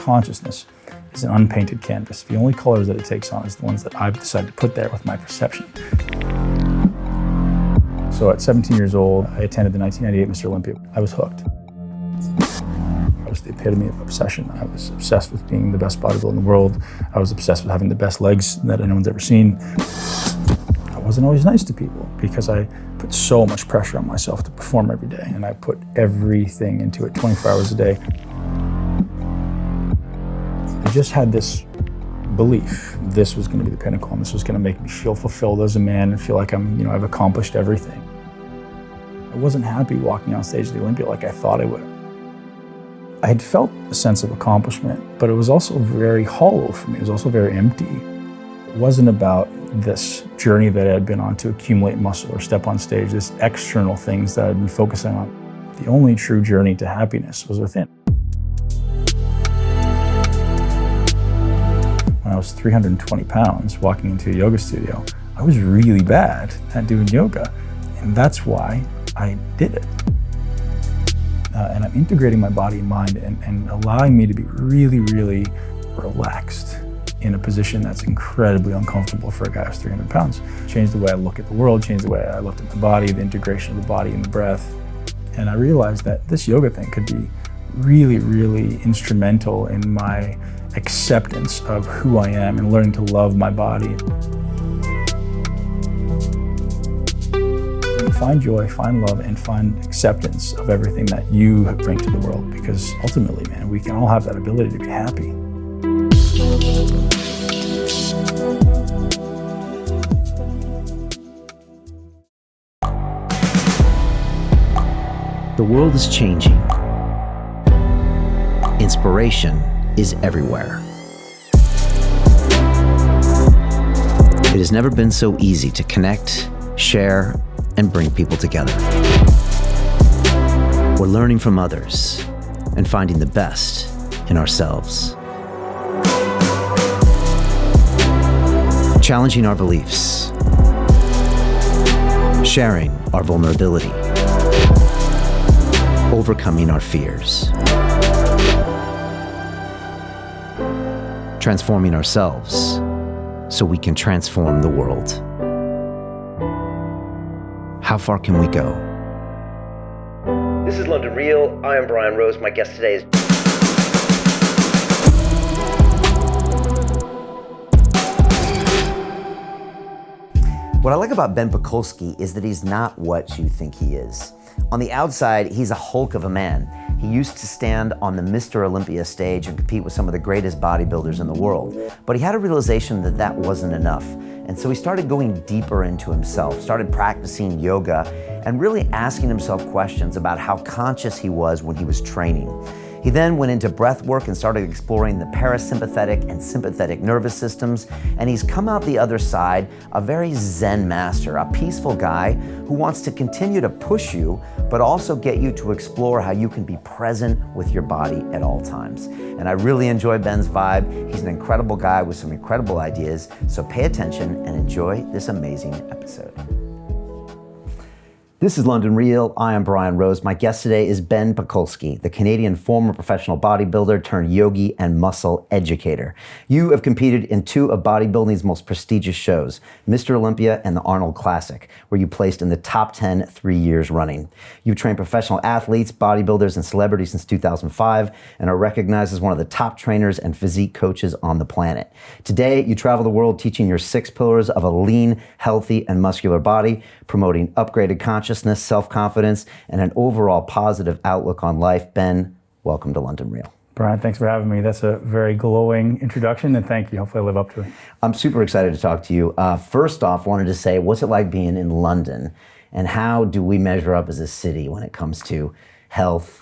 consciousness is an unpainted canvas. The only colors that it takes on is the ones that I've decided to put there with my perception. So at 17 years old, I attended the 1998 Mr. Olympia. I was hooked. I was the epitome of obsession. I was obsessed with being the best bodybuilder in the world. I was obsessed with having the best legs that anyone's ever seen. I wasn't always nice to people because I put so much pressure on myself to perform every day, and I put everything into it 24 hours a day. I just had this belief this was going to be the pinnacle, and this was going to make me feel fulfilled as a man and feel like I've accomplished everything. I wasn't happy walking on stage at the Olympia like I thought I would. I had felt a sense of accomplishment, but it was also very hollow for me. It was also very empty. It wasn't about this journey that I had been on to accumulate muscle or step on stage, this external things that I'd been focusing on. The only true journey to happiness was within. When I was 320 pounds walking into a yoga studio, I was really bad at doing yoga, and that's why I did it. And I'm integrating my body and mind and allowing me to be really, really relaxed in a position that's incredibly uncomfortable for a guy who's 300 pounds. Changed the way I look at the world, changed the way I looked at my body, the integration of the body and the breath. And I realized that this yoga thing could be really, really instrumental in my acceptance of who I am and learning to love my body. Find joy, find love, and find acceptance of everything that you bring to the world, because ultimately, man, we can all have that ability to be happy. The world is changing. Inspiration is everywhere. It has never been so easy to connect, share, and bring people together. We're learning from others and finding the best in ourselves. Challenging our beliefs, sharing our vulnerability, overcoming our fears, transforming ourselves so we can transform the world. How far can we go? This is London Real. I am Brian Rose. My guest today is... What I like about Ben Pakulski is that he's not what you think he is. On the outside, he's a hulk of a man. He used to stand on the Mr. Olympia stage and compete with some of the greatest bodybuilders in the world. But he had a realization that that wasn't enough. And so he started going deeper into himself, started practicing yoga, and really asking himself questions about how conscious he was when he was training. He then went into breath work and started exploring the parasympathetic and sympathetic nervous systems, and he's come out the other side a very Zen master, a peaceful guy who wants to continue to push you, but also get you to explore how you can be present with your body at all times. And I really enjoy Ben's vibe. He's an incredible guy with some incredible ideas, so pay attention and enjoy this amazing episode. This is London Real. I am Brian Rose. My guest today is Ben Pakulski, the Canadian former professional bodybuilder turned yogi and muscle educator. You have competed in two of bodybuilding's most prestigious shows, Mr. Olympia and the Arnold Classic, where you placed in the top 10 3 years running. You've trained professional athletes, bodybuilders, and celebrities since 2005 and are recognized as one of the top trainers and physique coaches on the planet. Today, you travel the world teaching your 6 pillars of a lean, healthy, and muscular body, promoting upgraded consciousness, self-confidence, and an overall positive outlook on life. Ben, welcome to London Real. Brian, thanks for having me. That's a very glowing introduction, and thank you. Hopefully I live up to it. I'm super excited to talk to you. First off, wanted to say, what's it like being in London, and how do we measure up as a city when it comes to health,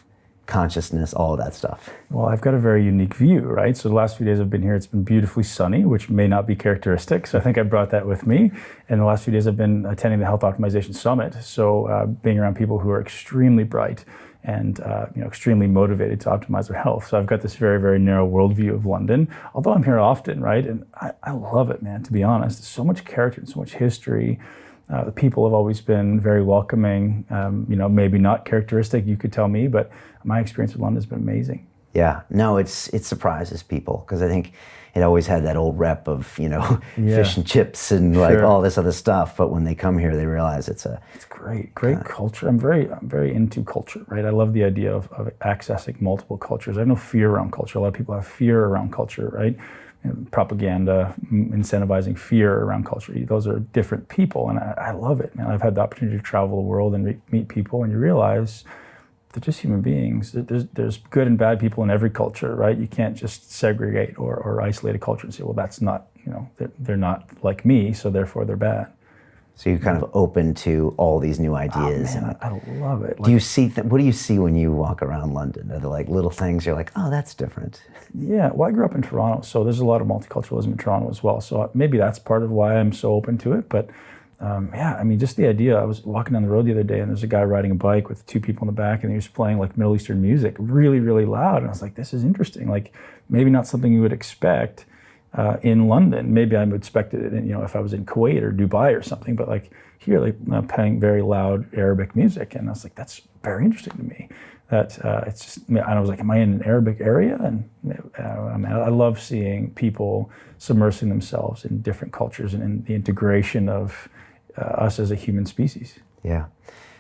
consciousness, all of that stuff? Well, I've got a very unique view, right? So the last few days I've been here, it's been beautifully sunny, which may not be characteristic. So I think I brought that with me. And the last few days I've been attending the Health Optimization Summit. So being around people who are extremely bright and extremely motivated to optimize their health. So I've got this very, very narrow worldview of London, although I'm here often, right? And I love it, man, to be honest. There's so much character and so much history. The people have always been very welcoming, maybe not characteristic, you could tell me, but my experience with London has been amazing. Yeah, no, it surprises people because I think it always had that old rep of, fish and chips and like all this other stuff. But when they come here, they realize it's great culture. I'm very into culture, right? I love the idea of accessing multiple cultures. I have no fear around culture. A lot of people have fear around culture, right? And propaganda, incentivizing fear around culture. Those are different people, and I love it, man. I've had the opportunity to travel the world and meet people, and you realize they're just human beings. There's good and bad people in every culture, right? You can't just segregate or isolate a culture and say, well, that's not, they're not like me, so therefore they're bad. So you're kind of open to all these new ideas. Oh, man, I love it. Do you see, what do you see when you walk around London? Are there like little things you're like, oh, that's different? Yeah, well, I grew up in Toronto, so there's a lot of multiculturalism in Toronto as well. So maybe that's part of why I'm so open to it. But just the idea, I was walking down the road the other day and there's a guy riding a bike with two people in the back and he was playing like Middle Eastern music really, really loud. And I was like, this is interesting. Like maybe not something you would expect in London. Maybe I would expect it, if I was in Kuwait or Dubai or something, but like here, like playing very loud Arabic music. And I was like, that's very interesting to me. That it's just, and I was like, am I in an Arabic area? And I love seeing people submersing themselves in different cultures and in the integration of us as a human species. Yeah.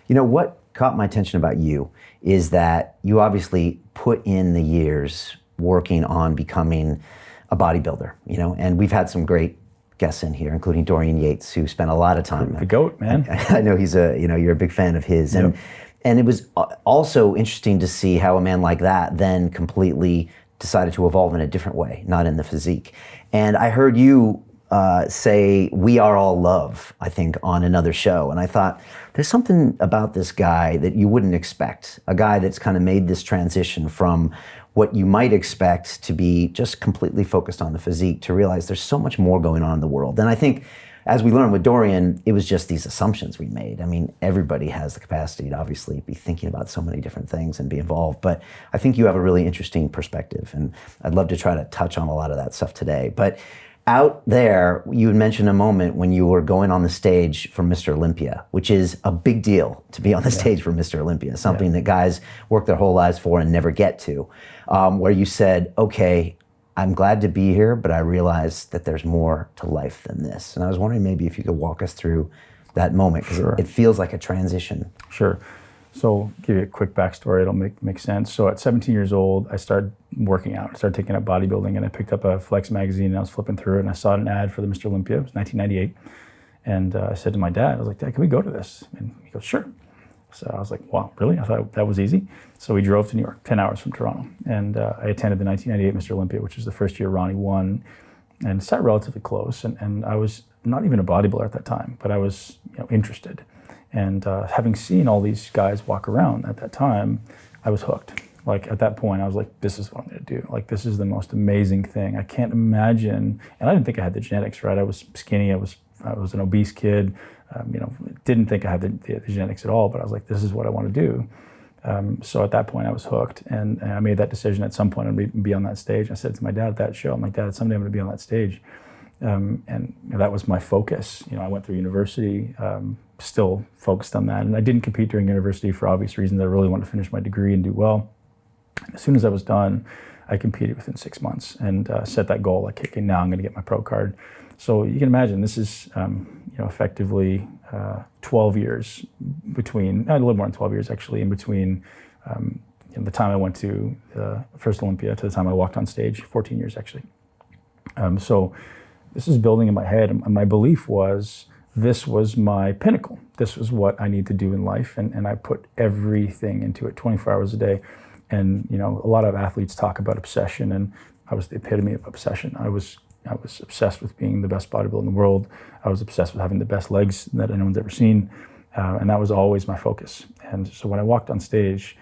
What caught my attention about you is that you obviously put in the years working on becoming a bodybuilder, and we've had some great guests in here, including Dorian Yates, who spent a lot of time. The GOAT, man. I know he's you're a big fan of his. Yep. And it was also interesting to see how a man like that then completely decided to evolve in a different way, not in the physique. And I heard you say, we are all love, I think, on another show. And I thought, there's something about this guy that you wouldn't expect. A guy that's kind of made this transition from what you might expect to be just completely focused on the physique to realize there's so much more going on in the world. And I think, as we learned with Dorian, it was just these assumptions we made. I mean, everybody has the capacity to obviously be thinking about so many different things and be involved, but I think you have a really interesting perspective, and I'd love to try to touch on a lot of that stuff today. But out there, you had mentioned a moment when you were going on the stage for Mr. Olympia, which is a big deal to be on the stage for Mr. Olympia, something that guys work their whole lives for and never get to, where you said, okay, I'm glad to be here, but I realize that there's more to life than this. And I was wondering maybe if you could walk us through that moment, because it feels like a transition. Sure. So give you a quick backstory, it'll make sense. So at 17 years old, I started working out. I started taking up bodybuilding, and I picked up a Flex magazine and I was flipping through it and I saw an ad for the Mr. Olympia. It was 1998. And I said to my dad, I was like, Dad, can we go to this? And he goes, sure. So I was like, wow, really? I thought that was easy. So we drove to New York, 10 hours from Toronto. And I attended the 1998 Mr. Olympia, which was the first year Ronnie won, and sat relatively close. And I was not even a bodybuilder at that time, but I was interested. And having seen all these guys walk around at that time, I was hooked. Like at that point, I was like, this is what I'm gonna do. Like this is the most amazing thing. I can't imagine, and I didn't think I had the genetics, right? I was skinny, I was an obese kid, didn't think I had the genetics at all, but I was like, this is what I wanna do. So at that point I was hooked, and I made that decision at some point I'd be on that stage. I said to my dad at that show, I'm like, Dad, someday I'm gonna be on that stage. And that was my focus. I went through university, still focused on that. And I didn't compete during university for obvious reasons. I really wanted to finish my degree and do well. And as soon as I was done, I competed within 6 months and set that goal, like, okay, now I'm gonna get my pro card. So you can imagine this is, effectively 12 years between, a little more than 12 years actually, in between the time I went to the first Olympia to the time I walked on stage, 14 years actually. So this is building in my head, and my belief was this was my pinnacle. This was what I need to do in life, and I put everything into it 24 hours a day. And a lot of athletes talk about obsession, and I was the epitome of obsession. I was obsessed with being the best bodybuilder in the world. I was obsessed with having the best legs that anyone's ever seen, and that was always my focus. And so when I walked on stage,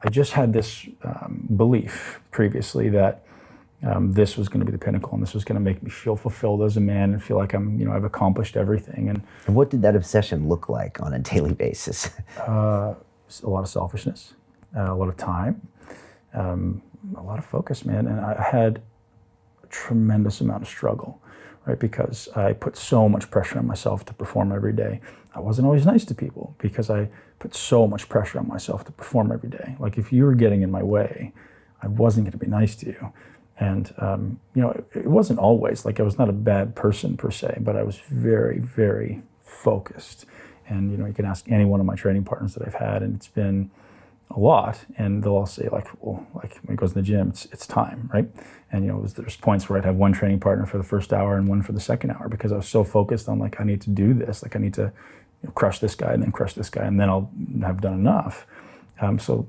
I just had this belief previously that this was going to be the pinnacle, and this was going to make me feel fulfilled as a man and feel like I've accomplished everything. And what did that obsession look like on a daily basis? A lot of selfishness, a lot of time, a lot of focus, man. And I had a tremendous amount of struggle, right? Because I put so much pressure on myself to perform every day. I wasn't always nice to people because I put so much pressure on myself to perform every day. Like if you were getting in my way, I wasn't going to be nice to you. And, it wasn't always, like I was not a bad person per se, but I was very, very focused. And, you can ask any one of my training partners that I've had, and it's been a lot, and they'll all say like when he goes in the gym, it's time, right? And, there's points where I'd have one training partner for the first hour and one for the second hour, because I was so focused on like, I need to do this, like I need to crush this guy and then crush this guy, and then I'll have done enough. So,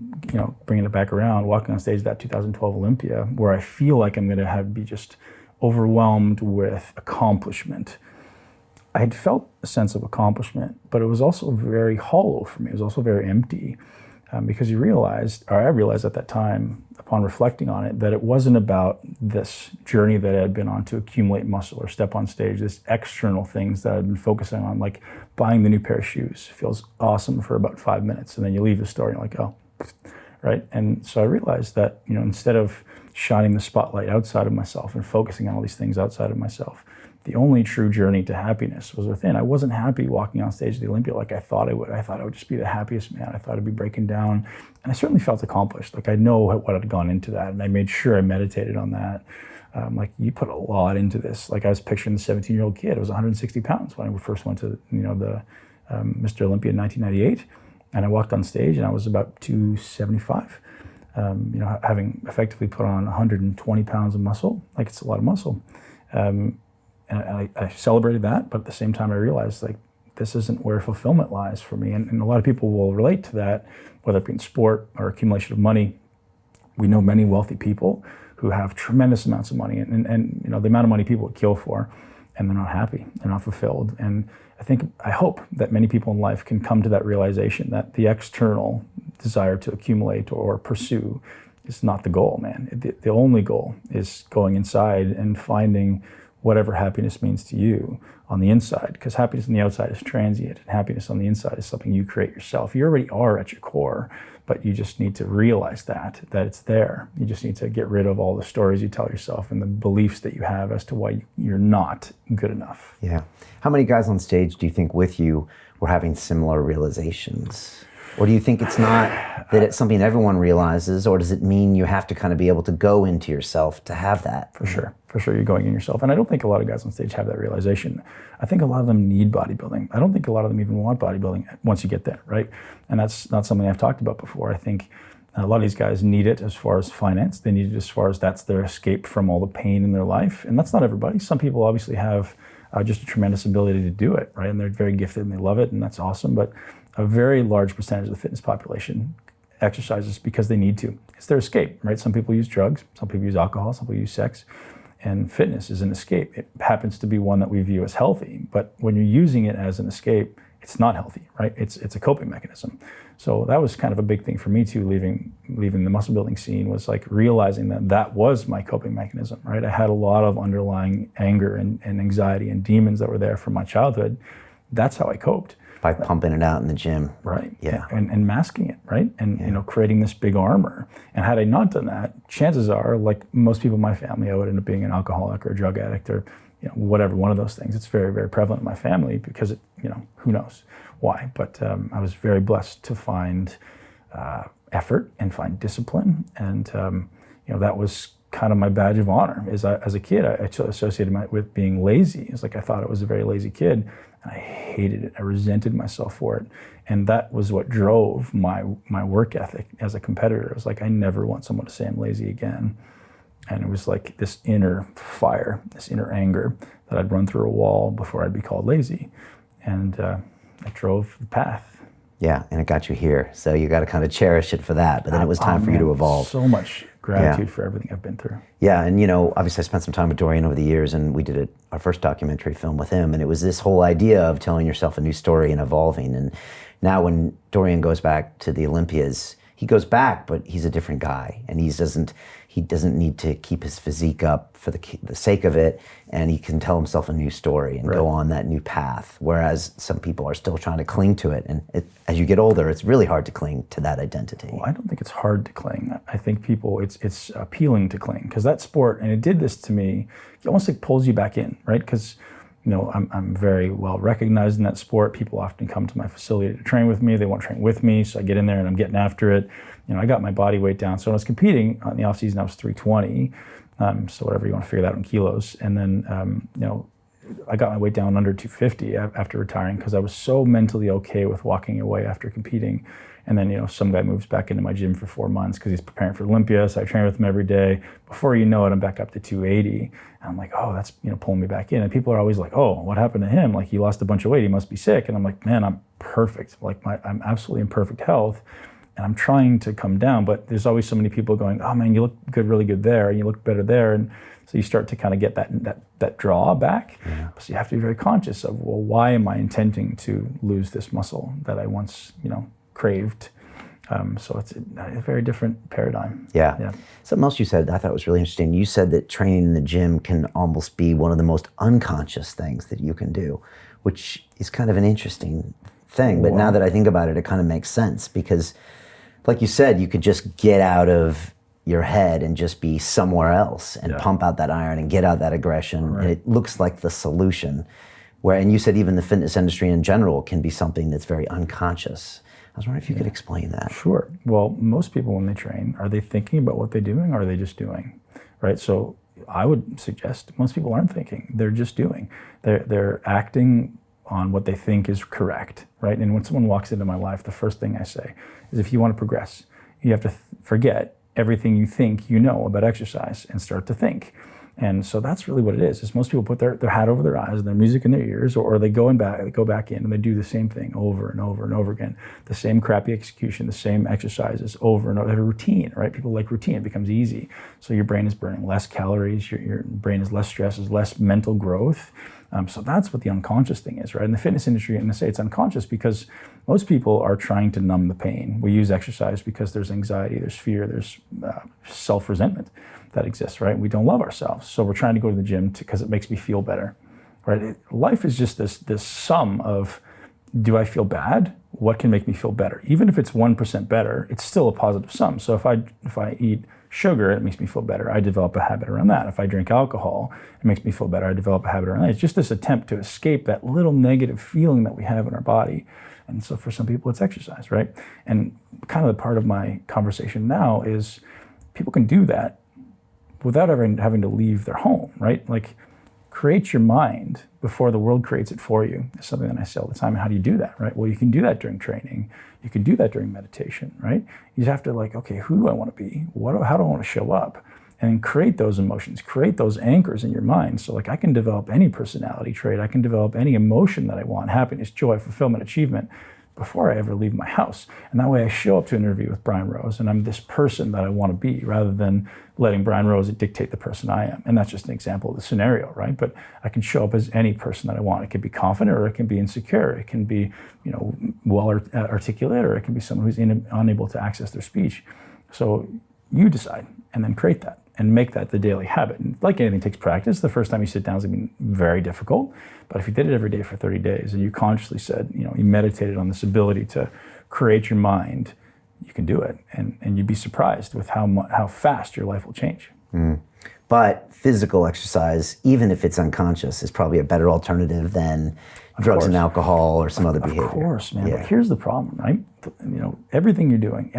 bringing it back around, walking on stage at that 2012 Olympia, where I feel like I'm going to be just overwhelmed with accomplishment. I had felt a sense of accomplishment, but it was also very hollow for me. It was also very empty, because I realized at that time, upon reflecting on it, that it wasn't about this journey that I had been on to accumulate muscle or step on stage, this external things that I'd been focusing on, like buying the new pair of shoes feels awesome for about 5 minutes, and then you leave the store and you're like, oh, right? And so I realized that, instead of shining the spotlight outside of myself and focusing on all these things outside of myself, the only true journey to happiness was within. I wasn't happy walking on stage at the Olympia like I thought I would. I thought I would just be the happiest man. I thought I'd be breaking down. And I certainly felt accomplished. Like I know what had gone into that, and I made sure I meditated on that. Like you put a lot into this. Like I was picturing the 17-year-old kid. I was 160 pounds when I first went to the Mr. Olympia in 1998. And I walked on stage and I was about 275. Having effectively put on 120 pounds of muscle. Like it's a lot of muscle. And I celebrated that, but at the same time I realized like this isn't where fulfillment lies for me. And a lot of people will relate to that, whether it be in sport or accumulation of money. We know many wealthy people who have tremendous amounts of money, and the amount of money people would kill for, and they're not happy, they're not fulfilled. And I hope that many people in life can come to that realization that the external desire to accumulate or pursue is not the goal, man. The only goal is going inside and finding whatever happiness means to you on the inside, because happiness on the outside is transient, and happiness on the inside is something you create yourself. You already are at your core, but you just need to realize that it's there. You just need to get rid of all the stories you tell yourself and the beliefs that you have as to why you're not good enough. Yeah. How many guys on stage do you think with you were having similar realizations? Or do you think it's not that it's something everyone realizes, or does it mean you have to kind of be able to go into yourself to have that? For sure, you're going in yourself. And I don't think a lot of guys on stage have that realization. I think a lot of them need bodybuilding. I don't think a lot of them even want bodybuilding once you get there, right? And that's not something I've talked about before. I think a lot of these guys need it as far as finance. They need it as far as that's their escape from all the pain in their life. And that's not everybody. Some people obviously have just a tremendous ability to do it, right? And they're very gifted and they love it, and that's awesome. But a very large percentage of the fitness population exercises because they need to. It's their escape, right? Some people use drugs, some people use alcohol, some people use sex, and fitness is an escape. It happens to be one that we view as healthy, but when you're using it as an escape, it's not healthy, right? It's a coping mechanism. So that was kind of a big thing for me too, leaving the muscle building scene, was like realizing that was my coping mechanism, right? I had a lot of underlying anger and anxiety and demons that were there from my childhood. That's how I coped. By pumping it out in the gym. Right. Yeah. And masking it, right? And creating this big armor. And had I not done that, chances are, like most people in my family, I would end up being an alcoholic or a drug addict or whatever, one of those things. It's very, very prevalent in my family because who knows why. But I was very blessed to find effort and find discipline. And that was kind of my badge of honor. As a kid, I associated with being lazy. It's like I thought I was a very lazy kid. I hated it. I resented myself for it. And that was what drove my work ethic as a competitor. It was like, I never want someone to say I'm lazy again. And it was like this inner fire, this inner anger that I'd run through a wall before I'd be called lazy. And it drove the path. Yeah, and it got you here. So you got to kind of cherish it for that. But then it was time for you to evolve. So much gratitude for everything I've been through. Yeah, and obviously I spent some time with Dorian over the years, and we did our first documentary film with him, and it was this whole idea of telling yourself a new story and evolving. And now when Dorian goes back to the Olympias, he goes back, but he's a different guy, and he doesn't need to keep his physique up for the sake of it, and he can tell himself a new story and go on that new path, whereas some people are still trying to cling to it. And as you get older, it's really hard to cling to that identity. Well, I don't think it's hard to cling. I think people, it's appealing to cling, because that sport, and it did this to me, it almost like pulls you back in, right? Because I'm very well recognized in that sport. People often come to my facility to train with me. They want to train with me, so I get in there and I'm getting after it. I got my body weight down. So when I was competing in the off season, I was 320. So whatever you want to figure that out in kilos. And then, I got my weight down under 250 after retiring because I was so mentally okay with walking away after competing. And then, some guy moves back into my gym for 4 months because he's preparing for Olympia. So I train with him every day. Before you know it, I'm back up to 280. And I'm like, oh, that's, pulling me back in. And people are always like, oh, what happened to him? Like, he lost a bunch of weight. He must be sick. And I'm like, man, I'm perfect. Like, I'm absolutely in perfect health. And I'm trying to come down. But there's always so many people going, oh, man, you look good, really good there. And you look better there. And so you start to kind of get that draw back. Yeah. So you have to be very conscious of, well, why am I intending to lose this muscle that I once, craved? So it's a very different paradigm. Yeah. Something else you said I thought was really interesting. You said that training in the gym can almost be one of the most unconscious things that you can do, which is kind of an interesting thing. But now that I think about it, it kind of makes sense because, like you said, you could just get out of your head and just be somewhere else and pump out that iron and get out that aggression. Right. And it looks like the solution. And you said even the fitness industry in general can be something that's very unconscious. I was wondering if you could explain that. Sure. Well, most people when they train, are they thinking about what they're doing or are they just doing? Right? So I would suggest most people aren't thinking. They're just doing. They're acting on what they think is correct, right? And when someone walks into my life, the first thing I say is if you want to progress, you have to forget everything you think you know about exercise and start to think. And so that's really what it is most people put their hat over their eyes and their music in their ears, or they go back in and they do the same thing over and over and over again. The same crappy execution, the same exercises over and over. They have a routine, right? People like routine. It becomes easy. So your brain is burning less calories, your brain is less stress, is less mental growth. So that's what the unconscious thing is, right? In the fitness industry, I'm going to say it's unconscious because most people are trying to numb the pain. We use exercise because there's anxiety, there's fear, there's self-resentment that exists, right? We don't love ourselves. So we're trying to go to the gym because it makes me feel better, right? Life is just this sum of, do I feel bad? What can make me feel better? Even if it's 1% better, it's still a positive sum. So if I eat sugar, it makes me feel better. I develop a habit around that. If I drink alcohol, it makes me feel better. I develop a habit around that. It's just this attempt to escape that little negative feeling that we have in our body. And so for some people, it's exercise, right? And kind of the part of my conversation now is people can do that without ever having to leave their home, right? Like, create your mind before the world creates it for you. It's something that I say all the time. How do you do that, right? Well, you can do that during training. You can do that during meditation, right? You just have to okay, who do I want to be? How do I want to show up? And create those emotions, create those anchors in your mind. So I can develop any personality trait. I can develop any emotion that I want, happiness, joy, fulfillment, achievement, before I ever leave my house. And that way I show up to an interview with Brian Rose and I'm this person that I want to be, rather than letting Brian Rose dictate the person I am. And that's just an example of the scenario, right? But I can show up as any person that I want. It can be confident or it can be insecure. It can be, well articulate, or it can be someone who's unable to access their speech. So you decide and then create that and make that the daily habit. And like anything, takes practice. The first time you sit down is going to be very difficult. But if you did it every day for 30 days and you consciously said, you meditated on this ability to create your mind, you can do it. And you'd be surprised with how fast your life will change. Mm. But physical exercise, even if it's unconscious, is probably a better alternative than drugs and alcohol or some other behavior. Of course, man. Yeah. But here's the problem, right? Everything you're doing,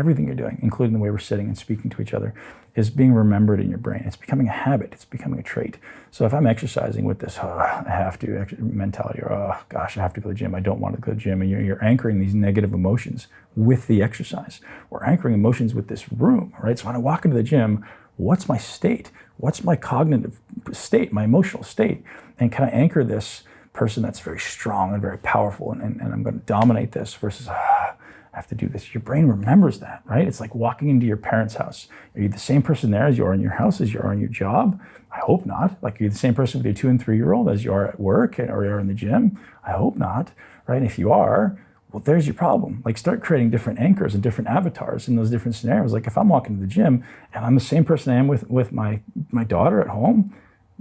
including the way we're sitting and speaking to each other, is being remembered in your brain. It's becoming a habit. It's becoming a trait. So if I'm exercising with this, I have to mentality, or oh gosh, I have to go to the gym. I don't want to go to the gym, and you're anchoring these negative emotions with the exercise. We're anchoring emotions with this room, right? So when I walk into the gym, what's my state? What's my cognitive state, my emotional state? And can I anchor this person that's very strong and very powerful, and I'm going to dominate this versus I have to do this. Your brain remembers that, right? It's like walking into your parents' house. Are you the same person there as you are in your house, as you are in your job? I hope not. Are you the same person with your 2 and 3 year old as you are at work or you are in the gym? I hope not, right? And if you are, well, there's your problem. Start creating different anchors and different avatars in those different scenarios. If I'm walking to the gym and I'm the same person I am with my daughter at home,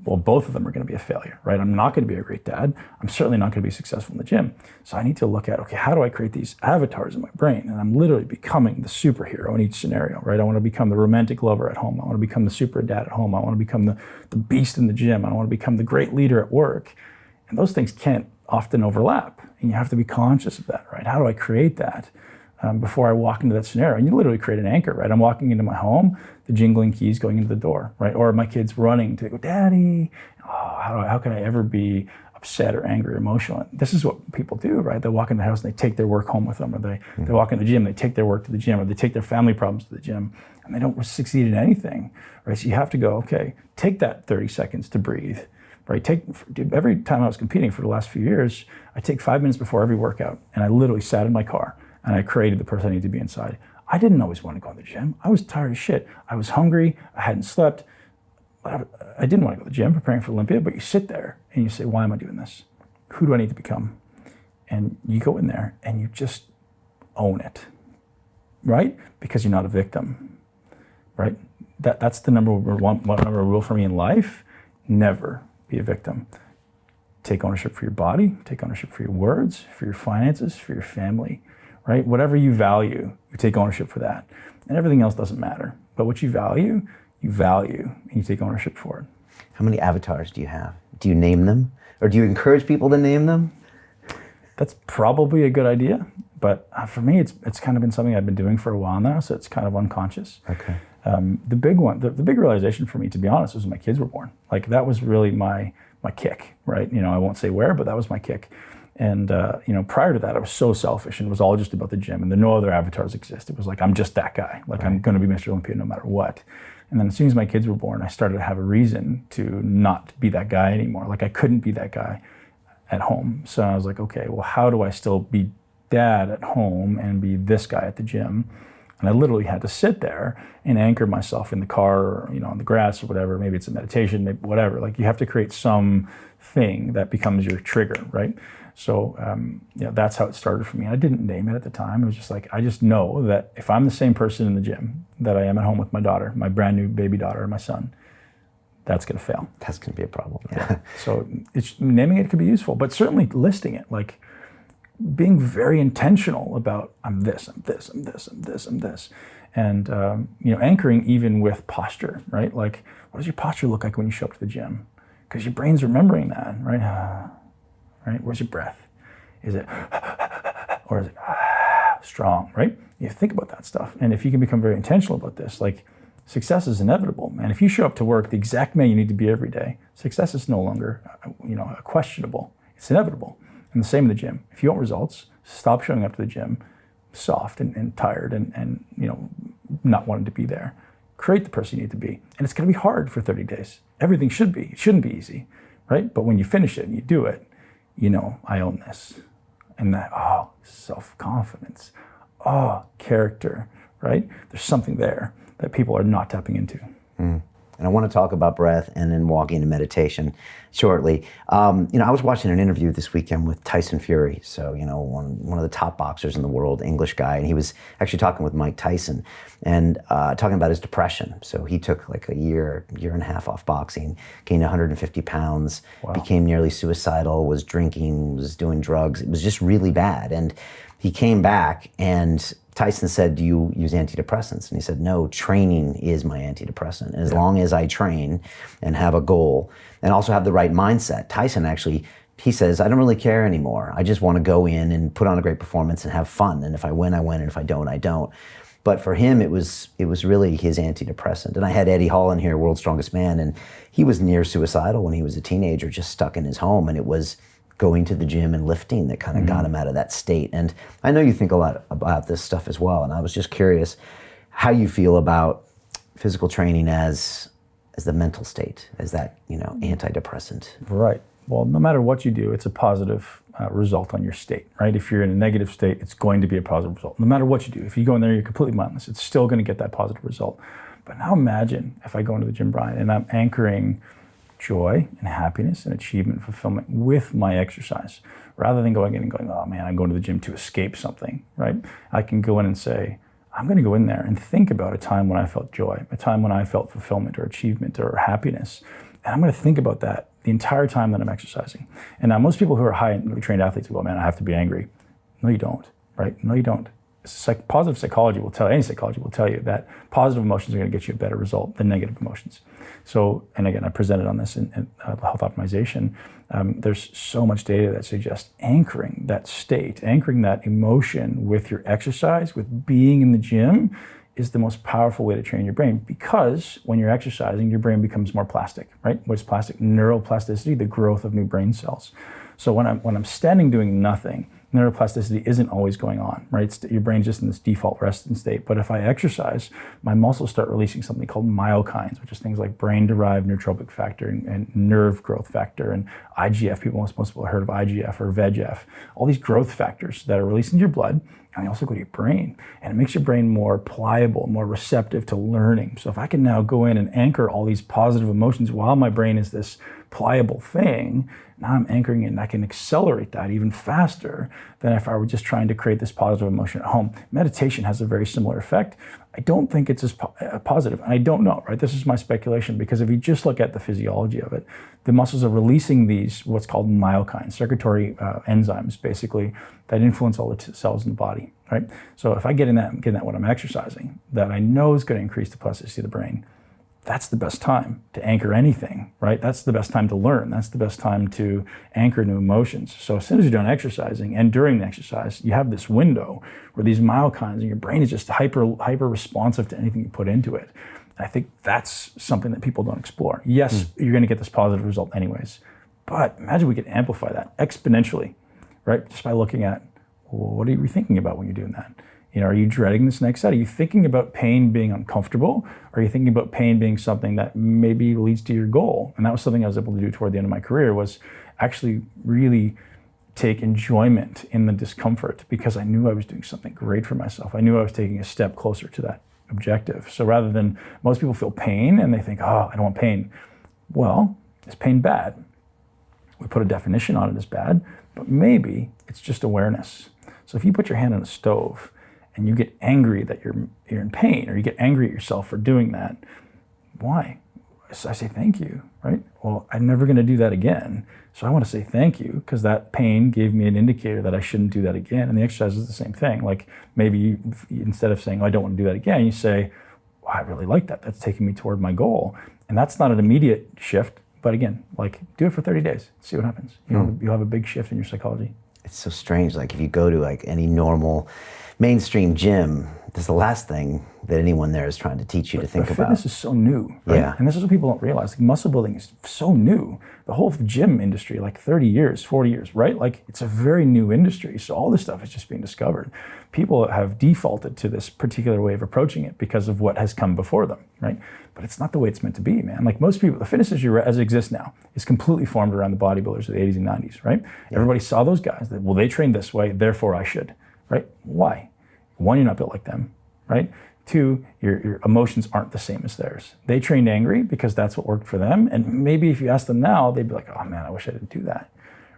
well, both of them are going to be a failure, right? I'm not going to be a great dad. I'm certainly not going to be successful in the gym. So I need to look at, okay, how do I create these avatars in my brain? And I'm literally becoming the superhero in each scenario, right? I want to become the romantic lover at home. I want to become the super dad at home. I want to become the beast in the gym. I want to become the great leader at work. And those things can't often overlap. And you have to be conscious of that, right? How do I create that before I walk into that scenario? And you literally create an anchor, right? I'm walking into my home, the jingling keys going into the door, right? Or my kids running to go, Daddy, oh, how can I ever be upset or angry or emotional? And this is what people do, right? They walk in the house and they take their work home with them, or they walk in the gym, they take their work to the gym, or they take their family problems to the gym, and they don't succeed in anything, right? So you have to go, okay, take that 30 seconds to breathe, right? Every time I was competing for the last few years, I take 5 minutes before every workout, and I literally sat in my car and I created the person I needed to be inside. I didn't always want to go to the gym. I was tired as shit. I was hungry. I hadn't slept. I didn't want to go to the gym preparing for Olympia, but you sit there and you say, why am I doing this? Who do I need to become? And you go in there and you just own it, right? Because you're not a victim, right? That's the number one rule for me in life. Never be a victim. Take ownership for your body, take ownership for your words, for your finances, for your family, right? Whatever you value, you take ownership for that. And everything else doesn't matter. But what you value, and you take ownership for it. How many avatars do you have? Do you name them? Or do you encourage people to name them? That's probably a good idea. But for me, it's kind of been something I've been doing for a while now, so it's kind of unconscious. Okay. The big one, the big realization for me, to be honest, was when my kids were born. Like, that was really my kick, right? You know, I won't say where, but that was my kick. And, prior to that, I was so selfish, and it was all just about the gym, and no other avatars exist. It was like, I'm just that guy. Like, I'm going to be Mr. Olympia no matter what. And then as soon as my kids were born, I started to have a reason to not be that guy anymore. Like, I couldn't be that guy at home. So I was like, okay, well, how do I still be dad at home and be this guy at the gym? And I literally had to sit there and anchor myself in the car, or, on the grass or whatever. Maybe it's a meditation, maybe whatever. Like, you have to create some thing that becomes your trigger, right? So, that's how it started for me. I didn't name it at the time. It was just like, I just know that if I'm the same person in the gym that I am at home with my daughter, my brand new baby daughter, my son, that's going to fail. That's going to be a problem. Yeah. So naming it could be useful, but certainly listing it, like being very intentional about, I'm this, I'm this, I'm this, I'm this, I'm this. And, anchoring even with posture, right? Like, what does your posture look like when you show up to the gym? Because your brain's remembering that, right? Right? Where's your breath? Is it, or is it strong, right? You think about that stuff. And if you can become very intentional about this, like, success is inevitable, man. If you show up to work the exact man you need to be every day, success is no longer, questionable. It's inevitable. And the same in the gym. If you want results, stop showing up to the gym soft and tired and not wanting to be there. Create the person you need to be. And it's going to be hard for 30 days. Everything should be. It shouldn't be easy, right? But when you finish it and you do it, I own this. And that, self-confidence, character, right? There's something there that people are not tapping into. And I want to talk about breath and then walk into meditation shortly. I was watching an interview this weekend with Tyson Fury. So, one of the top boxers in the world, English guy. And he was actually talking with Mike Tyson and talking about his depression. So he took like a year and a half off boxing, gained 150 pounds, became nearly suicidal, was drinking, was doing drugs. It was just really bad. And he came back and Tyson said, do you use antidepressants? And he said, no, training is my antidepressant. And as long as I train and have a goal and also have the right mindset, Tyson actually, he says, I don't really care anymore. I just want to go in and put on a great performance and have fun. And if I win, I win. And if I don't, I don't. But for him, it was really his antidepressant. And I had Eddie Hall in here, World's Strongest Man, and he was near suicidal when he was a teenager, just stuck in his home. And it was going to the gym and lifting that kind of got him out of that state. And I know you think a lot about this stuff as well. And I was just curious how you feel about physical training as the mental state, as that, antidepressant. Right. Well, no matter what you do, it's a positive result on your state, right? If you're in a negative state, it's going to be a positive result. No matter what you do, if you go in there, you're completely mindless, it's still going to get that positive result. But now imagine if I go into the gym, Brian, and I'm anchoring joy and happiness and achievement, fulfillment with my exercise, rather than going in and going, oh man, I'm going to the gym to escape something, right? I can go in and say, I'm going to go in there and think about a time when I felt joy, a time when I felt fulfillment or achievement or happiness. And I'm going to think about that the entire time that I'm exercising. And now most people who are highly trained athletes will go, man, I have to be angry. No, you don't, right? No, you don't. positive psychology will tell, any psychology will tell you that positive emotions are going to get you a better result than negative emotions. So, and again, I presented on this in health optimization. There's so much data that suggests anchoring that state, anchoring that emotion with your exercise, with being in the gym, is the most powerful way to train your brain, because when you're exercising, your brain becomes more plastic, right? What's plastic? Neuroplasticity, the growth of new brain cells. So when I'm standing doing nothing, neuroplasticity isn't always going on, right? Your brain's just in this default resting state. But if I exercise, my muscles start releasing something called myokines, which is things like brain-derived neurotrophic factor and nerve growth factor and IGF. Most people have heard of IGF or VEGF. All these growth factors that are released into your blood, and they also go to your brain. And it makes your brain more pliable, more receptive to learning. So if I can now go in and anchor all these positive emotions while my brain is this pliable thing, now I'm anchoring it and I can accelerate that even faster than if I were just trying to create this positive emotion at home. Meditation has a very similar effect. I don't think it's as positive, and I don't know, right? This is my speculation, because if you just look at the physiology of it, the muscles are releasing these, what's called myokines, secretory enzymes, basically, that influence all the cells in the body, right? So if I get in that when I'm exercising, that I know is going to increase the plasticity of the brain, that's the best time to anchor anything, right? That's the best time to learn. That's the best time to anchor new emotions. So as soon as you're done exercising and during the exercise, you have this window where these myokines and your brain is just hyper responsive to anything you put into it. And I think that's something that people don't explore. Yes, you're going to get this positive result anyways, but imagine we could amplify that exponentially, right? Just by looking at, well, what are you thinking about when you're doing that? You know, are you dreading this next set? Are you thinking about pain being uncomfortable? Or are you thinking about pain being something that maybe leads to your goal? And that was something I was able to do toward the end of my career, was actually really take enjoyment in the discomfort, because I knew I was doing something great for myself. I knew I was taking a step closer to that objective. So rather than, most people feel pain and they think, oh, I don't want pain. Well, is pain bad? We put a definition on it as bad, but maybe it's just awareness. So if you put your hand on a stove and you get angry that you're in pain, or you get angry at yourself for doing that, why? So I say thank you, right? Well, I'm never going to do that again. So I want to say thank you, because that pain gave me an indicator that I shouldn't do that again. And the exercise is the same thing. Like maybe you, instead of saying, oh, I don't want to do that again, you say, well, I really like that. That's taking me toward my goal. And that's not an immediate shift. But again, like, do it for 30 days, see what happens. You'll have a big shift in your psychology. It's so strange. Like if you go to like any normal mainstream gym, that's the last thing that anyone there is trying to teach you to think about. Fitness is so new, right? Yeah. And this is what people don't realize. Like muscle building is so new. The whole gym industry, like 30 years, 40 years, right? Like it's a very new industry. So all this stuff is just being discovered. People have defaulted to this particular way of approaching it because of what has come before them, right? But it's not the way it's meant to be, man. Like most people, the fitness industry as it exists now is completely formed around the bodybuilders of the 80s and 90s, right? Yeah. Everybody saw those guys that, well, they trained this way, therefore I should, right? Why? One, you're not built like them, right? Two, your emotions aren't the same as theirs. They trained angry because that's what worked for them. And maybe if you ask them now, they'd be like, oh man, I wish I didn't do that,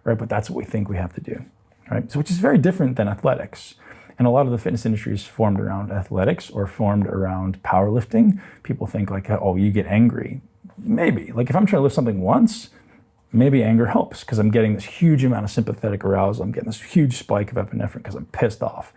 right? But that's what we think we have to do, right? So which is very different than athletics. And a lot of the fitness industry is formed around athletics or formed around powerlifting. People think like, oh, you get angry. Maybe, like if I'm trying to lift something once, maybe anger helps because I'm getting this huge amount of sympathetic arousal. I'm getting this huge spike of epinephrine because I'm pissed off.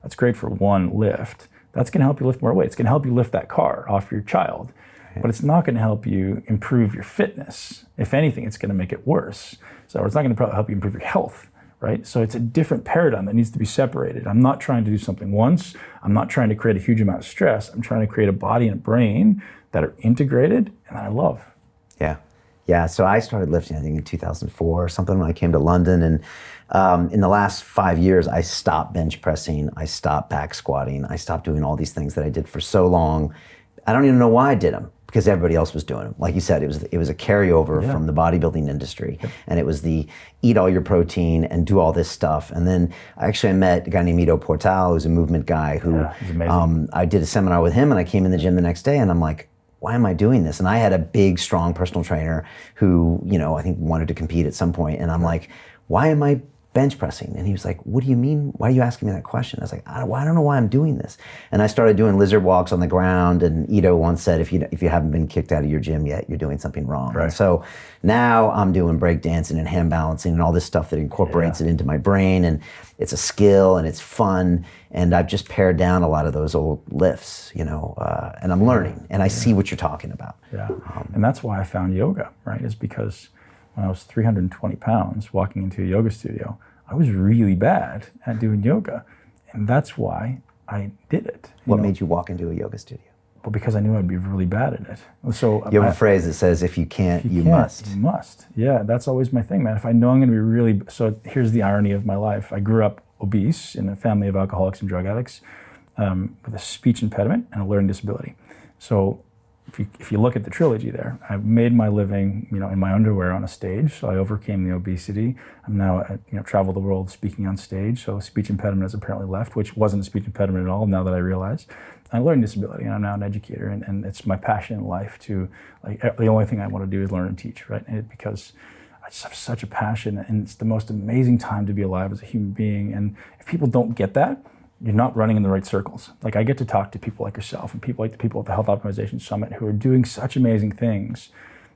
That's great for one lift. That's going to help you lift more weight. It's going to help you lift that car off your child, but it's not going to help you improve your fitness. If anything, it's going to make it worse. So it's not going to help you improve your health, right? So it's a different paradigm that needs to be separated. I'm not trying to do something once. I'm not trying to create a huge amount of stress. I'm trying to create a body and a brain that are integrated and that I love. Yeah. Yeah, so I started lifting, I think in 2004 or something when I came to London. And in the last 5 years, I stopped bench pressing, I stopped back squatting, I stopped doing all these things that I did for so long. I don't even know why I did them, because everybody else was doing them. Like you said, it was a carryover from the bodybuilding industry. Yep. And it was the eat all your protein and do all this stuff. And then I met a guy named IDO Portal, who's a movement guy who, he's amazing. I did a seminar with him and I came in the gym the next day and I'm like, why am I doing this? And I had a big, strong personal trainer who, I think wanted to compete at some point. And I'm like, why am I bench pressing. And he was like, what do you mean? Why are you asking me that question? I was like, I don't know why I'm doing this. And I started doing lizard walks on the ground. And IDO once said, if you haven't been kicked out of your gym yet, you're doing something wrong. Right. And so now I'm doing break dancing and hand balancing and all this stuff that incorporates it into my brain. And it's a skill and it's fun. And I've just pared down a lot of those old lifts, and I'm learning. And I see what you're talking about. Yeah. And that's why I found yoga, right? Is because when I was 320 pounds walking into a yoga studio, I was really bad at doing yoga. And that's why I did it. What made you walk into a yoga studio? Well, because I knew I'd be really bad at it. So you have a phrase that says, if you can't, you must. You must. Yeah, that's always my thing, man. If I know I'm going to be really... So here's the irony of my life. I grew up obese in a family of alcoholics and drug addicts with a speech impediment and a learning disability. So if you look at the trilogy there, I've made my living, in my underwear on a stage. So I overcame the obesity. I'm now, travel the world speaking on stage. So speech impediment has apparently left, which wasn't a speech impediment at all. Now that I realize, I learned disability, and I'm now an educator, and it's my passion in life to the only thing I want to do is learn and teach, right? Because I just have such a passion, and it's the most amazing time to be alive as a human being. And if people don't get that, you're not running in the right circles. I get to talk to people like yourself and people like the people at the Health Optimization Summit who are doing such amazing things.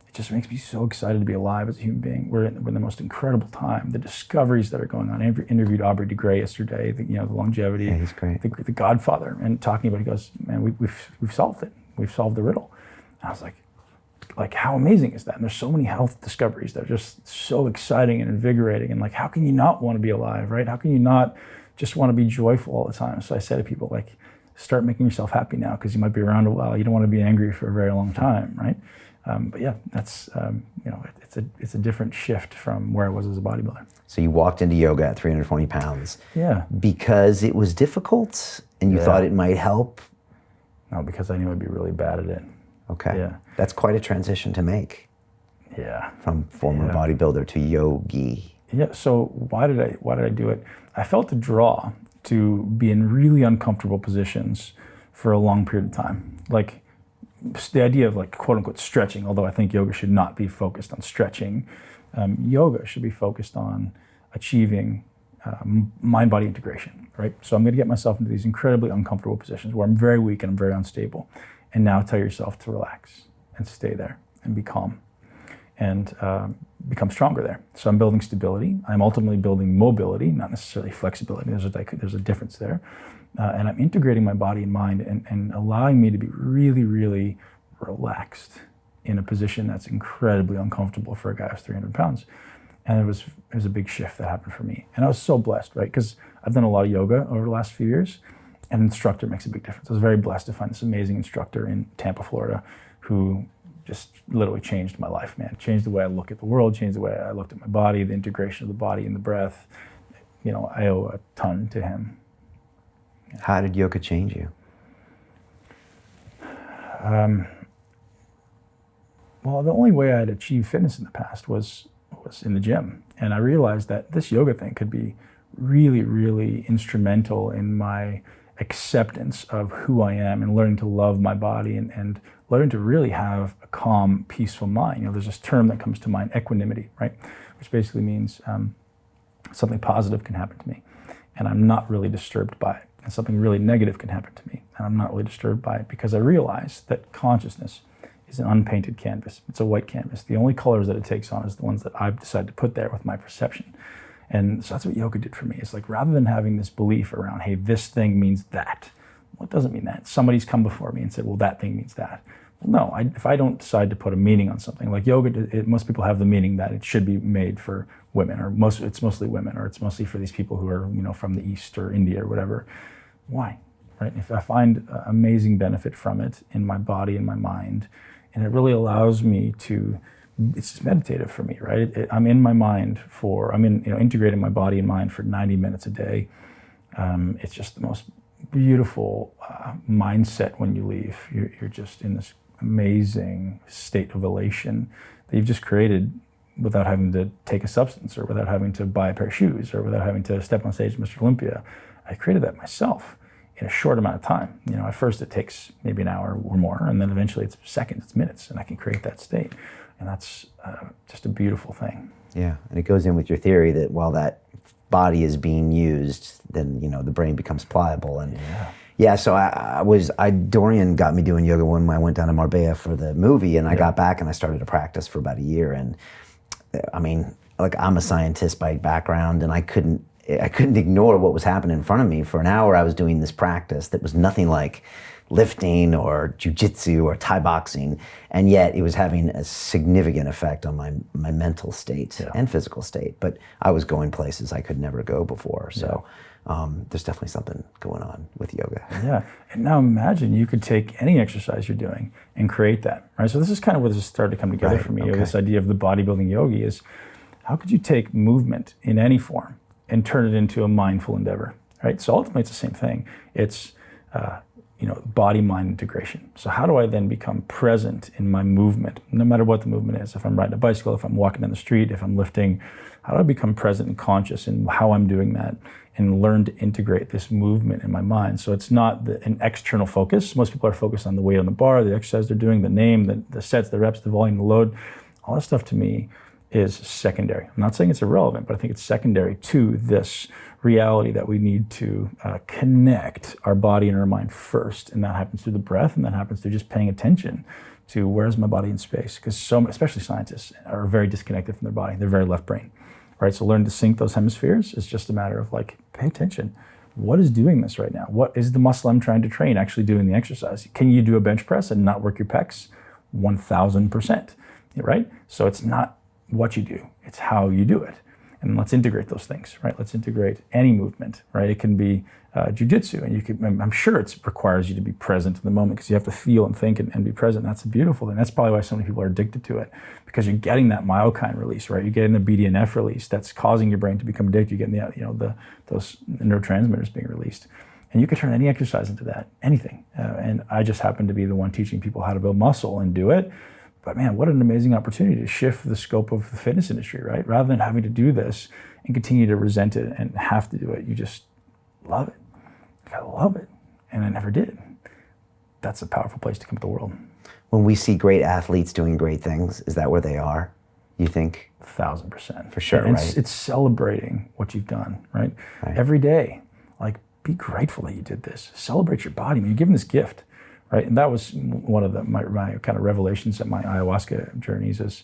It just makes me so excited to be alive as a human being. We're in the most incredible time. The discoveries that are going on. I interviewed Aubrey de Grey yesterday, the longevity, yeah, he's great. The Godfather, and talking about, he goes, man, we've solved it. We've solved the riddle. And I was like, how amazing is that? And there's so many health discoveries that are just so exciting and invigorating. And how can you not want to be alive, right? How can you not just want to be joyful all the time? So I say to people, start making yourself happy now, because you might be around a while. You don't want to be angry for a very long time, right? But yeah, that's, it's a different shift from where I was as a bodybuilder. So you walked into yoga at 320 pounds. Yeah. Because it was difficult and you thought it might help? No, because I knew I'd be really bad at it. Okay. Yeah. That's quite a transition to make. Yeah. From former bodybuilder to yogi. Yeah, so why did I do it? I felt a draw to be in really uncomfortable positions for a long period of time. The idea of quote unquote stretching, although I think yoga should not be focused on stretching. Yoga should be focused on achieving mind-body integration, right? So I'm going to get myself into these incredibly uncomfortable positions where I'm very weak and I'm very unstable. And now tell yourself to relax and stay there and be calm and become stronger there. So I'm building stability. I'm ultimately building mobility, not necessarily flexibility. There's a difference there. And I'm integrating my body and mind and allowing me to be really, really relaxed in a position that's incredibly uncomfortable for a guy who's 300 pounds. And it was a big shift that happened for me. And I was so blessed, right? Because I've done a lot of yoga over the last few years, and instructor makes a big difference. I was very blessed to find this amazing instructor in Tampa, Florida, who just literally changed my life, man. Changed the way I look at the world, changed the way I looked at my body, the integration of the body and the breath. I owe a ton to him. How did yoga change you? Well, the only way I'd achieved fitness in the past was in the gym. And I realized that this yoga thing could be really, really instrumental in my acceptance of who I am and learning to love my body and learning to really have a calm, peaceful mind. There's this term that comes to mind, equanimity, right? Which basically means something positive can happen to me and I'm not really disturbed by it. And something really negative can happen to me and I'm not really disturbed by it, because I realize that consciousness is an unpainted canvas. It's a white canvas. The only colors that it takes on is the ones that I've decided to put there with my perception. And so that's what yoga did for me. It's rather than having this belief around, hey, this thing means that. Well, it doesn't mean that. Somebody's come before me and said, well, that thing means that. Well, no, if I don't decide to put a meaning on something, like yoga, most people have the meaning that it should be made for women, or it's mostly women, or it's mostly for these people who are, from the East or India or whatever. Why, right? If I find amazing benefit from it in my body and my mind, and it really allows me to, it's meditative for me, right? I'm in my mind integrating my body and mind for 90 minutes a day. It's just the most beautiful mindset when you leave. You're just in this amazing state of elation that you've just created without having to take a substance, or without having to buy a pair of shoes, or without having to step on stage at Mr. Olympia. I created that myself in a short amount of time. At first it takes maybe an hour or more, and then eventually it's seconds, it's minutes, and I can create that state. And that's just a beautiful thing. Yeah, and it goes in with your theory that while that body is being used, then the brain becomes pliable. And so Dorian got me doing yoga when I went down to Marbella for the movie, and I got back and I started to practice for about a year. And I mean, like, I'm a scientist by background, and I couldn't ignore what was happening in front of me. For an hour, I was doing this practice that was nothing like lifting or jujitsu or Thai boxing, and yet it was having a significant effect on my mental state and physical state. But I was going places I could never go before. So there's definitely something going on with yoga. Yeah, and now imagine you could take any exercise you're doing and create that, right? So this is kind of where this started to come together for me. Okay. This idea of the bodybuilding yogi is, how could you take movement in any form and turn it into a mindful endeavor, right? So ultimately it's the same thing. It's body-mind integration. So how do I then become present in my movement, no matter what the movement is? If I'm riding a bicycle, if I'm walking down the street, if I'm lifting, how do I become present and conscious in how I'm doing that and learn to integrate this movement in my mind? So it's not an external focus. Most people are focused on the weight on the bar, the exercise they're doing, the name, the sets, the reps, the volume, the load. All that stuff to me is secondary. I'm not saying it's irrelevant, but I think it's secondary to this reality that we need to connect our body and our mind first. And that happens through the breath, and that happens through just paying attention to where's my body in space. Because especially scientists, are very disconnected from their body. They're very left brain, right? So learn to sync those hemispheres is just a matter of like, pay attention. What is doing this right now? What is the muscle I'm trying to train actually doing the exercise? Can you do a bench press and not work your pecs? 1000%, right? So it's not what you do, it's how you do it. And let's integrate those things, right? Let's integrate any movement, right? It can be jujitsu, and I'm sure it requires you to be present in the moment, because you have to feel and think and be present. That's a beautiful thing. That's probably why so many people are addicted to it, because you're getting that myokine release, right? You're getting the BDNF release that's causing your brain to become addicted. You're getting those neurotransmitters being released. And you can turn any exercise into that, anything. And I just happen to be the one teaching people how to build muscle and do it. But man, what an amazing opportunity to shift the scope of the fitness industry, right? Rather than having to do this and continue to resent it and have to do it, you just love it. I love it. And I never did. That's a powerful place to come to the world. When we see great athletes doing great things, is that where they are, you think? 1000%. For sure, and right? It's celebrating what you've done, right? Every day, like, be grateful that you did this. Celebrate your body. I mean, you're given this gift. Right, and that was one of my kind of revelations at my ayahuasca journeys is,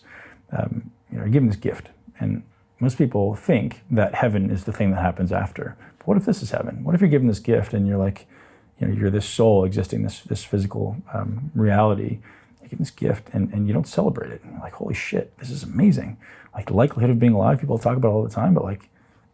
you're given this gift. And most people think that heaven is the thing that happens after. But what if this is heaven? What if you're given this gift and you're like, you're this soul existing, this physical reality, you're given this gift and you don't celebrate it. You're like, holy shit, this is amazing. Like, the likelihood of being alive, people talk about it all the time, but like,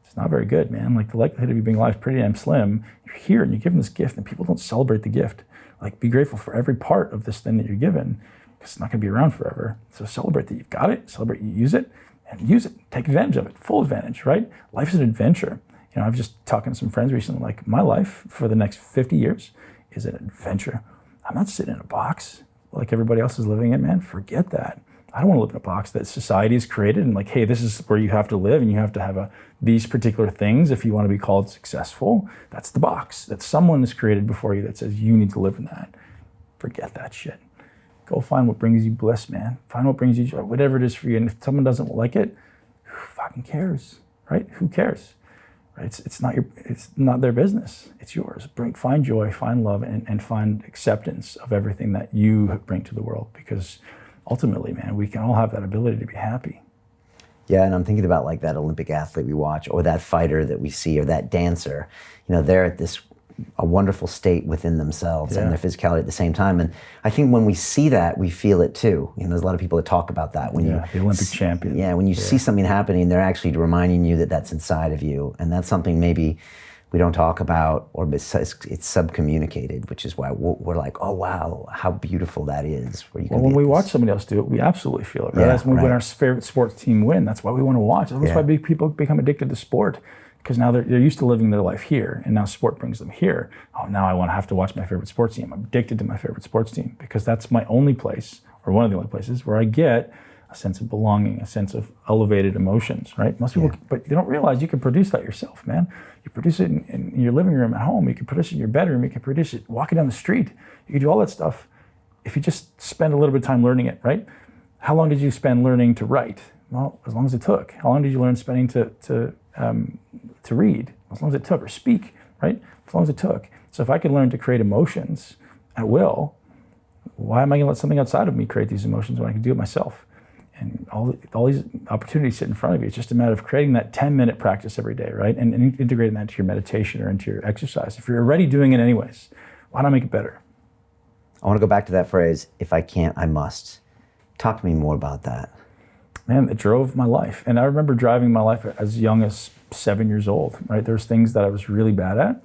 it's not very good, man. Like, the likelihood of you being alive is pretty damn slim. You're here and you're given this gift and people don't celebrate the gift. Like, be grateful for every part of this thing that you're given, because it's not going to be around forever. So celebrate that you've got it, celebrate you use it, and use it. Take advantage of it, full advantage, right? Life's an adventure. I was just talking to some friends recently, like, my life for the next 50 years is an adventure. I'm not sitting in a box like everybody else is living it, man. Forget that. I don't want to live in a box that society has created and like, hey, this is where you have to live and you have to have these particular things if you want to be called successful. That's the box that someone has created before you that says you need to live in that. Forget that shit. Go find what brings you bliss, man. Find what brings you joy, whatever it is for you. And if someone doesn't like it, who fucking cares, right? Who cares? Right? It's not their business. It's yours. Find joy, find love, and find acceptance of everything that you bring to the world, because ultimately, man, we can all have that ability to be happy. Yeah, and I'm thinking about like that Olympic athlete we watch, or that fighter that we see, or that dancer. They're at a wonderful state within themselves and their physicality at the same time. And I think when we see that, we feel it too. There's a lot of people that talk about that. When the Olympic champion. Yeah, when you see something happening, they're actually reminding you that that's inside of you. And that's something maybe we don't talk about, or it's subcommunicated, which is why we're like, oh wow, how beautiful that is. When we watch somebody else do it, we absolutely feel it, right? That's when our favorite sports team win. That's why we want to watch. That's why people become addicted to sport, because now they're used to living their life here, and now sport brings them here. Oh, now I want to have to watch my favorite sports team. I'm addicted to my favorite sports team, because that's my only place, or one of the only places, where I get a sense of belonging, a sense of elevated emotions, right? Most people, but they don't realize you can produce that yourself, man. You produce it in your living room at home. You can produce it in your bedroom. You can produce it walking down the street. You can do all that stuff if you just spend a little bit of time learning it, right? How long did you spend learning to write? Well, as long as it took. How long did you learn spending to to read, as long as it took, or speak, right? As long as it took. So if I could learn to create emotions at will, why am I going to let something outside of me create these emotions when I can do it myself? And all these opportunities sit in front of you. It's just a matter of creating that 10-minute practice every day, right? And integrating that into your meditation or into your exercise. If you're already doing it anyways, why not make it better? I want to go back to that phrase, if I can't, I must. Talk to me more about that. Man, it drove my life. And I remember driving my life as young as 7 years old, right? There's things that I was really bad at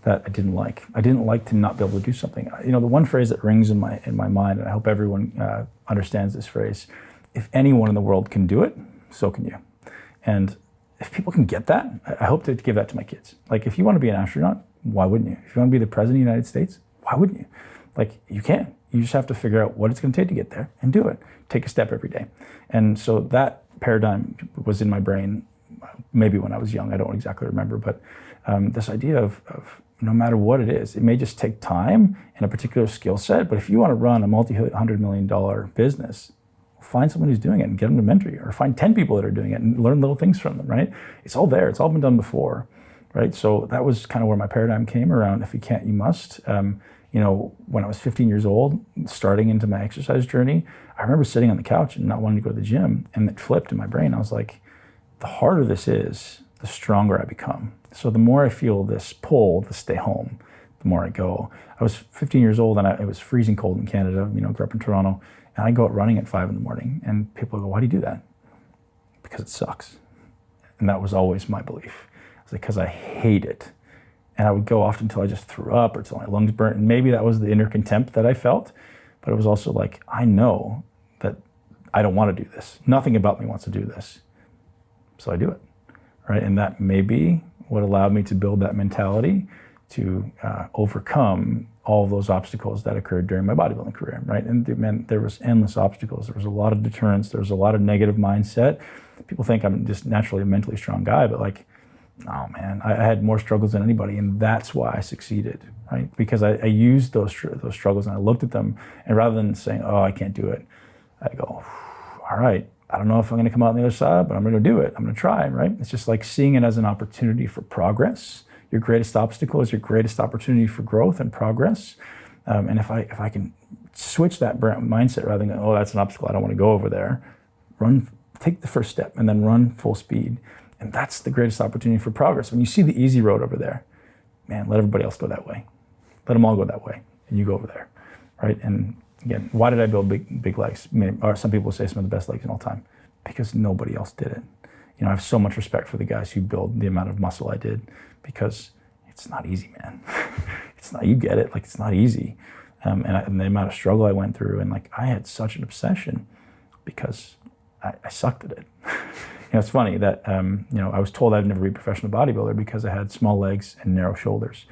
that I didn't like. I didn't like to not be able to do something. You know, the one phrase that rings in my mind, and I hope everyone understands this phrase, if anyone in the world can do it, so can you. And if people can get that, I hope to give that to my kids. Like, if you want to be an astronaut, why wouldn't you? If you want to be the president of the United States, why wouldn't you? Like, you can. You just have to figure out what it's going to take to get there and do it. Take a step every day. And so that paradigm was in my brain maybe when I was young. I don't exactly remember, but this idea of no matter what it is, it may just take time and a particular skill set, but if you want to run a multi-$100 million business, find someone who's doing it and get them to mentor you, or find 10 people that are doing it and learn little things from them, right? It's all there. It's all been done before, right? So that was kind of where my paradigm came around. If you can't, you must. You know, when I was 15 years old, starting into my exercise journey, I remember sitting on the couch and not wanting to go to the gym, and it flipped in my brain. I was like, the harder this is, the stronger I become. So the more I feel this pull to stay home, the more I go. I was 15 years old and it was freezing cold in Canada, you know, grew up in Toronto, and I go out running at 5 a.m, and people go, why do you do that? Because it sucks. And that was always my belief. I was like, because I hate it. And I would go often until I just threw up or until my lungs burnt. And maybe that was the inner contempt that I felt. But it was also like, I know that I don't want to do this. Nothing about me wants to do this. So I do it, right? And that may be what allowed me to build that mentality to overcome all of those obstacles that occurred during my bodybuilding career, right? And man, there was endless obstacles. There was a lot of deterrence. There was a lot of negative mindset. People think I'm just naturally a mentally strong guy, but like, oh man, I had more struggles than anybody, and that's why I succeeded, right? Because I used those struggles and I looked at them, and rather than saying, oh, I can't do it, I go, all right, I don't know if I'm gonna come out on the other side, but I'm gonna do it. I'm gonna try, right? It's just like seeing it as an opportunity for progress. Your greatest obstacle is your greatest opportunity for growth and progress. And if I can switch that mindset rather than, oh, that's an obstacle, I don't wanna go over there, take the first step and then run full speed. And that's the greatest opportunity for progress. When you see the easy road over there, man, let everybody else go that way. Let them all go that way, and you go over there, right? And again, why did I build big legs? Or some people say some of the best legs in all time, because nobody else did it. You know, I have so much respect for the guys who build the amount of muscle I did, because it's not easy, man. It's not. You get it. Like, it's not easy, and the amount of struggle I went through, and like I had such an obsession because I sucked at it. You know, it's funny that, you know, I was told I'd never be a professional bodybuilder because I had small legs and narrow shoulders.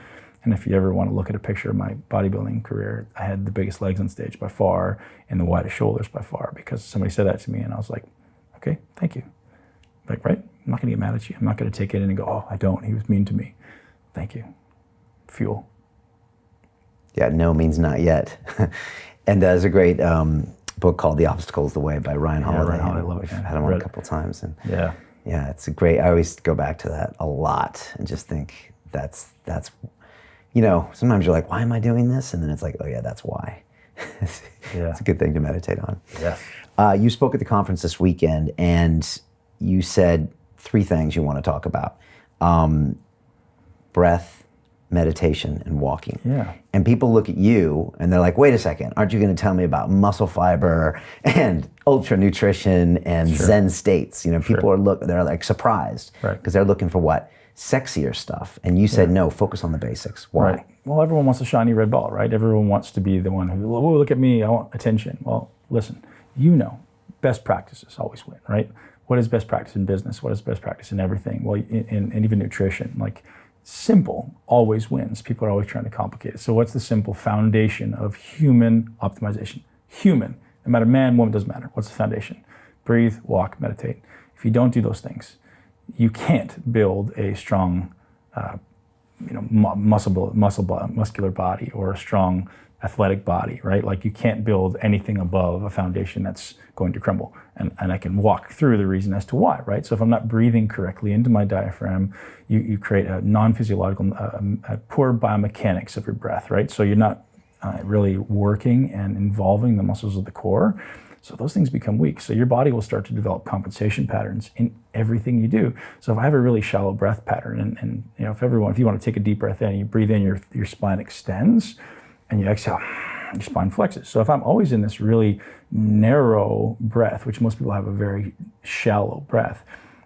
And if you ever want to look at a picture of my bodybuilding career, I had the biggest legs on stage by far and the widest shoulders by far, because somebody said that to me and I was like, okay, thank you. Like, right? I'm not going to get mad at you. I'm not going to take it in and go, oh, I don't. He was mean to me. Thank you. Fuel. Yeah, no means not yet. And there's a great book called The Obstacle is the Way by Ryan Holiday. Ryan Holiday, I love it. I've had him on a couple of times. And yeah, it's a great, I always go back to that a lot and just think that's, you know, sometimes you're like, why am I doing this? And then it's like, oh yeah, that's why. It's a good thing to meditate on. Yes. You spoke at the conference this weekend and you said 3 things you want to talk about. Breath, meditation, and walking. Yeah. And people look at you and they're like, wait a second, aren't you going to tell me about muscle fiber and ultra nutrition and Zen states? You know, people they're like surprised because they're looking for what? Sexier stuff. And you said, no, focus on the basics. Why? Right. Well, everyone wants a shiny red ball, right? Everyone wants to be the one who, oh, look at me, I want attention. Well, listen, you know, best practices always win, right? What is best practice in business? What is best practice in everything? Well, in even nutrition, like, simple always wins. People are always trying to complicate it. So what's the simple foundation of human optimization? Human, no matter man, woman, doesn't matter. What's the foundation? Breathe, walk, meditate. If you don't do those things, you can't build a strong, muscular body or a strong athletic body, right? Like you can't build anything above a foundation that's going to crumble. And I can walk through the reason as to why, right? So if I'm not breathing correctly into my diaphragm, you create a non-physiological, poor biomechanics of your breath, right? So you're not really working and involving the muscles of the core. So those things become weak. So your body will start to develop compensation patterns in everything you do. So if I have a really shallow breath pattern, and if you want to take a deep breath in, you breathe in, your spine extends, and you exhale, your spine flexes. So if I'm always in this really narrow breath, which most people have a very shallow breath,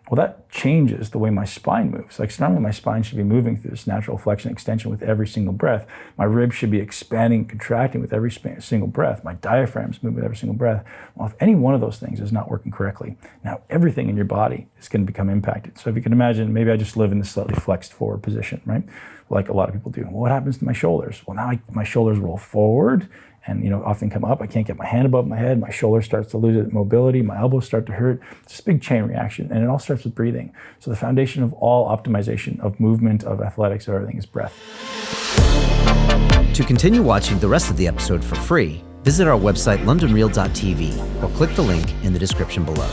well, that changes the way my spine moves. Like, so normally my spine should be moving through this natural flexion extension with every single breath. My ribs should be expanding, contracting with every single breath. My diaphragm's moving with every single breath. Well, if any one of those things is not working correctly, now everything in your body is going to become impacted. So if you can imagine, maybe I just live in this slightly flexed forward position, right? Like a lot of people do. Well, what happens to my shoulders? Well, now my shoulders roll forward and often come up. I can't get my hand above my head. My shoulder starts to lose its mobility. My elbows start to hurt. It's this big chain reaction, and it all starts with breathing. So the foundation of all optimization of movement, of athletics, of everything is breath. To continue watching the rest of the episode for free, visit our website londonreal.tv or click the link in the description below.